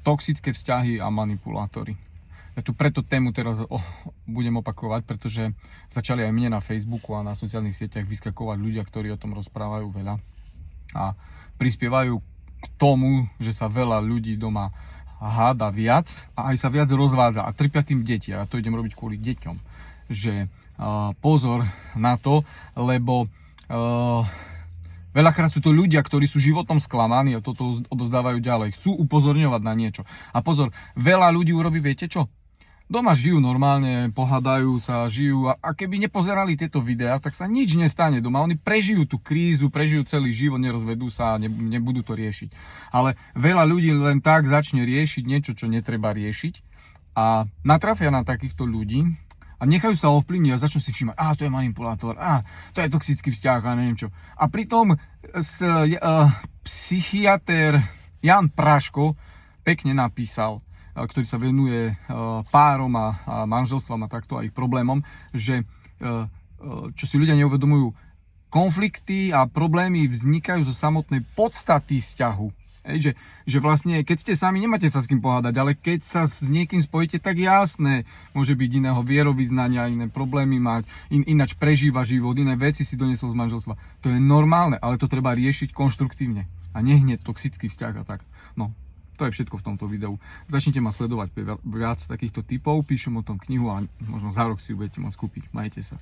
toxické vzťahy a manipulátory. Ja tu preto tému teraz budem opakovať, pretože začali aj mne na Facebooku a na sociálnych sieťach vyskakovať ľudia, ktorí o tom rozprávajú veľa a prispievajú k tomu, že sa veľa ľudí doma háda viac a aj sa viac rozvádza a trpia tým deti. A to idem robiť kvôli deťom. Že pozor na to, lebo veľakrát sú to ľudia, ktorí sú životom sklamaní a toto odozdávajú ďalej. Chcú upozorňovať na niečo. A pozor, veľa ľudí urobí, viete čo? Doma žijú normálne, pohádajú sa, žijú a keby nepozerali tieto videá, tak sa nič nestane doma. Oni prežijú tú krízu, prežijú celý život, nerozvedú sa a nebudú to riešiť. Ale veľa ľudí len tak začne riešiť niečo, čo netreba riešiť a natrafia na takýchto ľudí a nechajú sa ovplyvniť a začnú si všímať, to je manipulátor, to je toxický vzťah a neviem čo. A pritom psychiater Jan Praško pekne napísal, ktorý sa venuje párom a manželstvám a takto a ich problémom, že čo si ľudia neuvedomujú, konflikty a problémy vznikajú zo samotnej podstaty vzťahu. Že vlastne, keď ste sami, nemáte sa s kým pohádať, ale keď sa s niekým spojíte, tak jasné, môže byť iného vierovyznania, iné problémy mať, ináč prežíva život, iné veci si doniesol z manželstva. To je normálne, ale to treba riešiť konštruktívne a nehneď toxický vzťah a tak. No, to je všetko v tomto videu. Začnite ma sledovať pre viac takýchto typov, píšem o tom knihu a možno za rok si ju budete môcť kúpiť. Majte sa.